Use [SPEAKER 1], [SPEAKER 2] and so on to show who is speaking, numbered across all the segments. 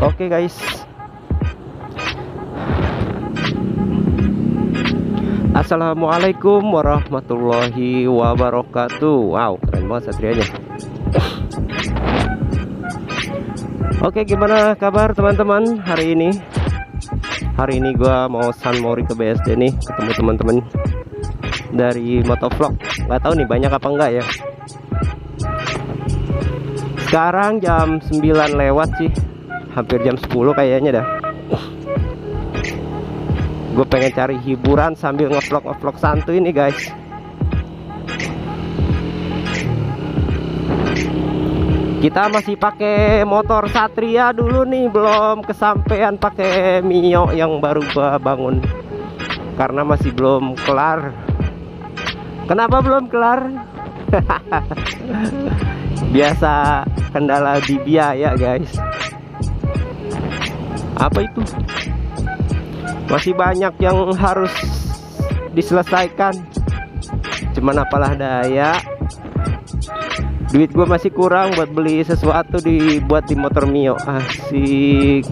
[SPEAKER 1] Oke guys, assalamualaikum warahmatullahi wabarakatuh. Wow, keren banget satrianya. Oke, gimana kabar teman-teman hari ini? Hari ini gua mau San Mori ke BSD nih, ketemu teman-teman dari motovlog. Nggak tahu nih banyak apa enggak ya. Sekarang jam 9 lewat sih, hampir jam 10 kayaknya dah. Gue pengen cari hiburan sambil ngevlog santuy nih guys. Kita masih pakai motor Satria dulu nih, belum kesampaian pakai Mio yang baru gua bangun karena masih belum kelar. Kenapa belum kelar? Biasa kendala di biaya guys. Apa itu? Masih banyak yang harus diselesaikan. Cuman apalah daya, duit gue masih kurang buat beli sesuatu dibuat di motor Mio. Asik.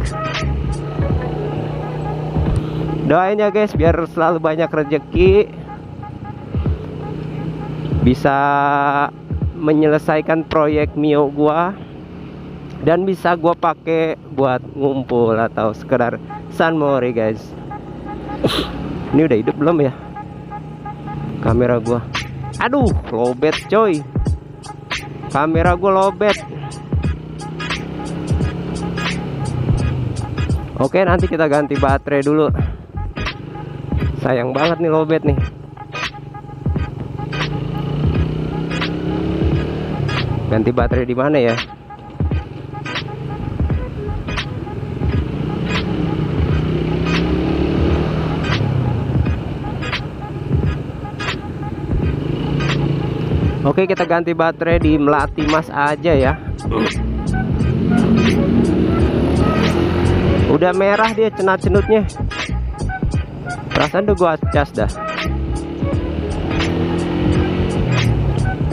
[SPEAKER 1] Doain ya guys biar selalu banyak rezeki, bisa menyelesaikan proyek Mio gua dan bisa gua pakai buat ngumpul atau sekedar San Mori guys. Ini udah hidup belum ya kamera gua? Aduh, lowbat coy, kamera gua lowbat. Oke, nanti kita ganti baterai dulu, sayang banget nih lowbat nih. Ganti baterai di mana ya? Oke, kita ganti baterai di Melati Mas aja ya. Udah merah dia cenut-cenutnya. Perasaan udah gua cas dah.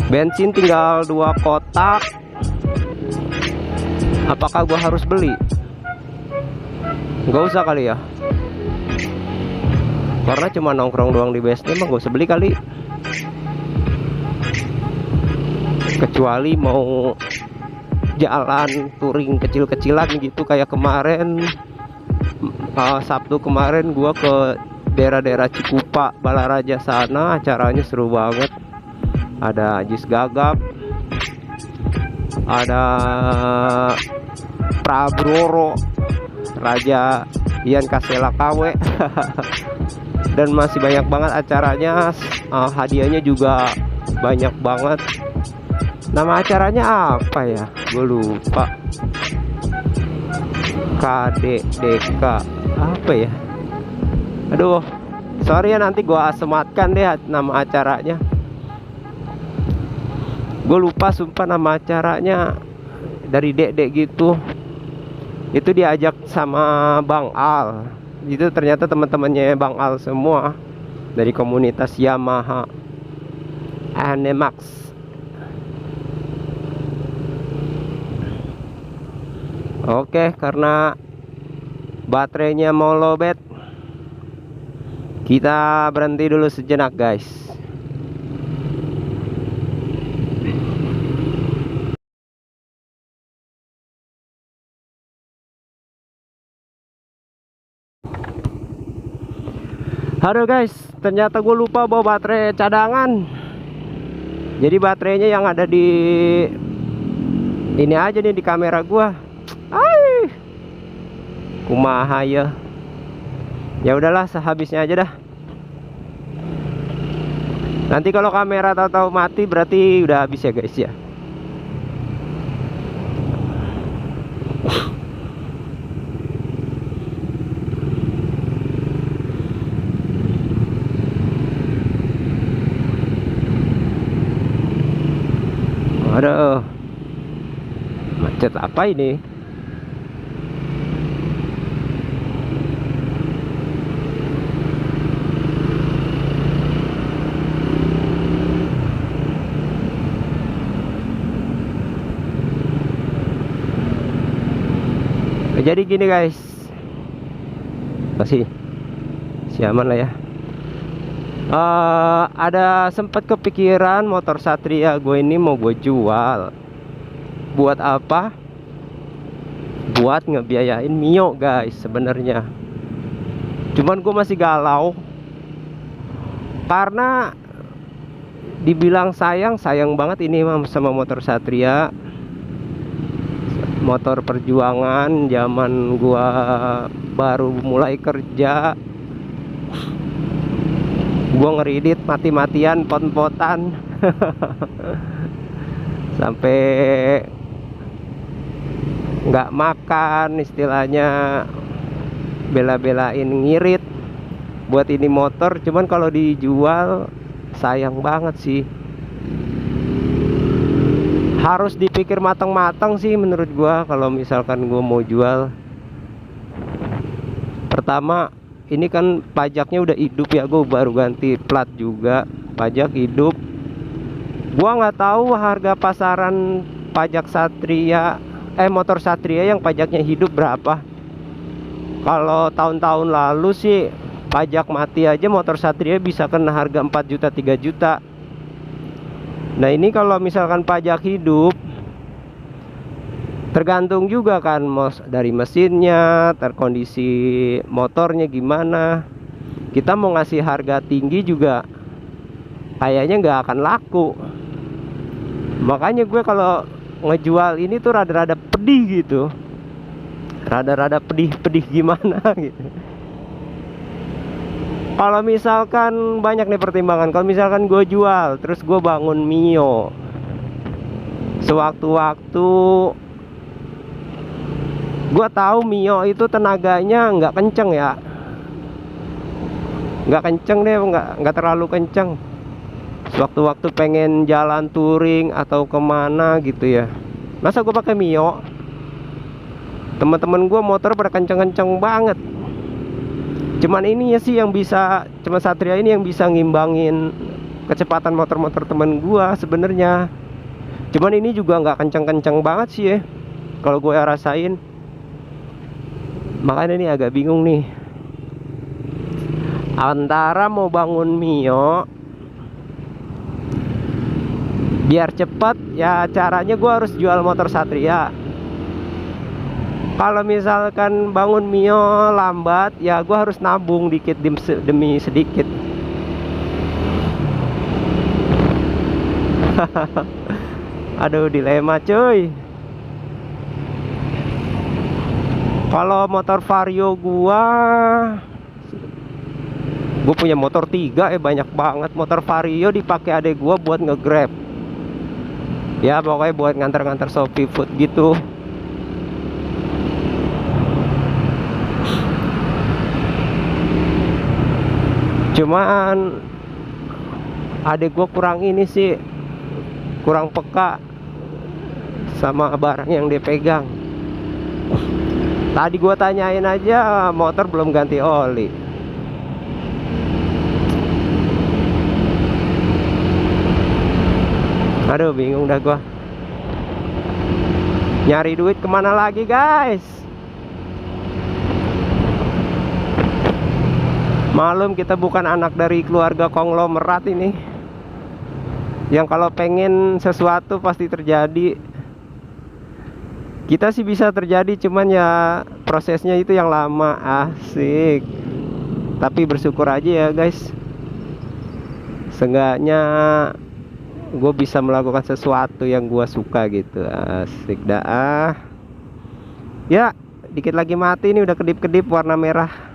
[SPEAKER 1] Bensin tinggal 2 kotak. Apakah gua harus beli? Nggak usah kali ya, karena cuma nongkrong doang di BSD mah gak usah beli kali. Kecuali mau jalan touring kecil-kecilan gitu kayak kemarin, Sabtu kemarin gua ke daerah-daerah Cikupa, Balaraja sana, acaranya seru banget. Ada Jis Gagap, ada Prabroro, Raja Ian Kasela KW. Dan masih banyak banget acaranya. Hadiahnya juga banyak banget. Nama acaranya apa ya? Gue lupa. KDDK apa ya? Aduh, sorry ya, nanti gua sematkan deh nama acaranya. Gue lupa sumpah nama acaranya, dari dek gitu. Itu diajak sama Bang Al. Itu ternyata teman-temannya Bang Al semua dari komunitas Yamaha Anemax. Oke, karena baterainya mau lowbat, kita berhenti dulu sejenak guys. Halo guys, ternyata gue lupa bawa baterai cadangan. Jadi baterainya yang ada di ini aja nih, di kamera gua. Ai, kumaha ya. Ya udahlah, sehabisnya aja dah. Nanti kalau kamera tahu-tahu mati berarti udah habis ya guys ya. Aduh, macet apa ini? Jadi gini guys, masih aman lah ya. Ada sempat kepikiran motor Satria gue ini mau gue jual. Buat apa? Buat ngebiayain Mio guys sebenarnya. Cuman gue masih galau karena dibilang sayang banget ini sama motor Satria. Motor perjuangan zaman gua baru mulai kerja. Gua ngeridit mati-matian, pot-potan sampai nggak makan, istilahnya bela-belain ngirit buat ini motor. Cuman kalau dijual sayang banget sih. Harus dipikir matang-matang sih menurut gua kalau misalkan gua mau jual. Pertama, ini kan pajaknya udah hidup ya, gua baru ganti plat juga, pajak hidup. Gua nggak tahu harga pasaran pajak Satria, motor Satria yang pajaknya hidup berapa. Kalau tahun-tahun lalu sih pajak mati aja motor Satria bisa kena harga 4 juta 3 juta. Nah ini kalau misalkan pajak hidup, tergantung juga kan dari mesinnya, terkondisi motornya gimana. Kita mau ngasih harga tinggi juga kayaknya nggak akan laku. Makanya gue kalau ngejual ini tuh rada-rada pedih gitu, rada-rada pedih gimana gitu. Kalau misalkan banyak nih pertimbangan. Kalau misalkan gue jual terus gue bangun Mio, sewaktu-waktu gue tahu Mio itu tenaganya nggak kenceng ya, nggak kenceng deh, nggak terlalu kenceng. Sewaktu-waktu pengen jalan touring atau kemana gitu ya, masa gue pakai Mio? Teman-teman gue motor pada kenceng-kenceng banget. Cuman ini ya sih yang bisa, cuma Satria ini yang bisa ngimbangin kecepatan motor-motor temen gua sebenarnya. Cuman ini juga nggak kenceng-kenceng banget sih ya kalau gue rasain. Makanya ini agak bingung nih, antara mau bangun Mio biar cepet ya, caranya gua harus jual motor Satria. Kalau misalkan bangun Mio lambat, ya gue harus nabung dikit demi sedikit. Aduh, dilema cuy. Kalau motor Vario gue punya motor 3 banyak banget. Motor Vario dipakai adek gue buat nge-grab. Ya pokoknya buat nganter-nganter Shopee Food gitu. Cuman adek gue kurang ini sih, kurang peka sama barang yang dia pegang. Tadi gue tanyain aja, motor belum ganti oli. Aduh, bingung dah gue. Nyari duit kemana lagi guys? Malum kita bukan anak dari keluarga konglomerat ini, yang kalau pengen sesuatu pasti terjadi. Kita sih bisa terjadi, cuman ya prosesnya itu yang lama. Asik. Tapi bersyukur aja ya guys, seenggaknya gue bisa melakukan sesuatu yang gue suka gitu. Asik dah. Ya dikit lagi mati, ini udah kedip-kedip warna merah.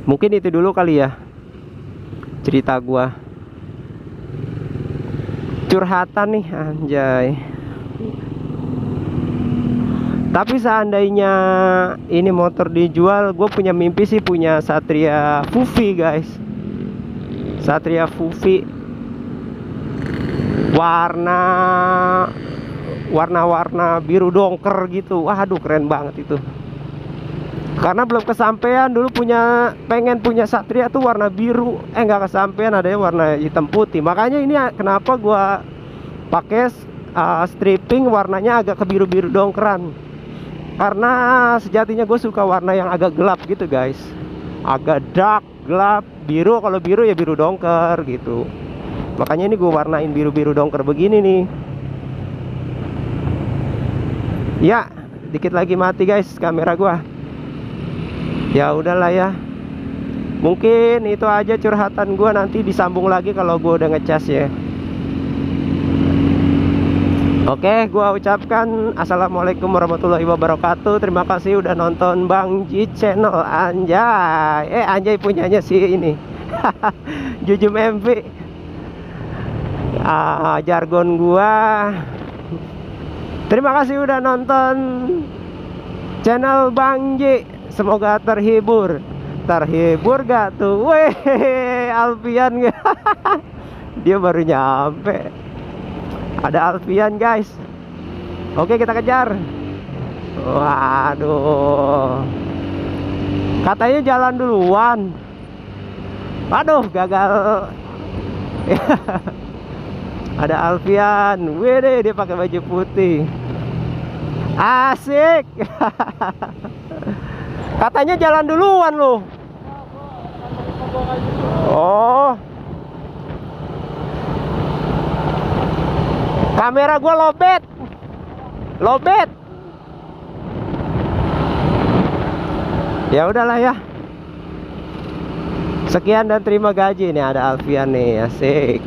[SPEAKER 1] Mungkin itu dulu kali ya cerita gua, curhatan nih anjay. Tapi seandainya ini motor dijual, gue punya mimpi sih punya Satria Fufi guys. Satria Fufi warna biru dongker gitu. Waduh keren banget itu. Karena belum kesampaian, dulu pengen punya Satria tuh warna biru, nggak kesampaian, adanya warna hitam putih. Makanya ini kenapa gua pakai stripping warnanya agak kebiru-biru dongkeran. Karena sejatinya gue suka warna yang agak gelap gitu guys, agak dark, gelap, biru. Kalau biru ya biru dongker gitu. Makanya ini gue warnain biru-biru dongker begini nih. Ya, dikit lagi mati guys kamera gua. Ya udahlah ya. Mungkin itu aja curhatan gua, nanti disambung lagi kalau gua udah ngecas ya. Oke, gua ucapkan assalamualaikum warahmatullahi wabarakatuh. Terima kasih udah nonton Bang Ji Channel. Anjay. Anjay punyanya si ini. Jujum MV. Jargon gua. Terima kasih udah nonton channel Bang Ji. Semoga terhibur. Terhibur gak tuh? Weh, Alfian. Dia baru nyampe. Ada Alfian guys. Oke, kita kejar. Waduh, katanya jalan duluan. Waduh, gagal. Ada Alfian. Wih, dia pakai baju putih. Asik. Katanya jalan duluan loh. Oh, kamera gua lobet. Lobet. Ya udahlah ya. Sekian dan terima gaji nih, ada Alfian nih, asik.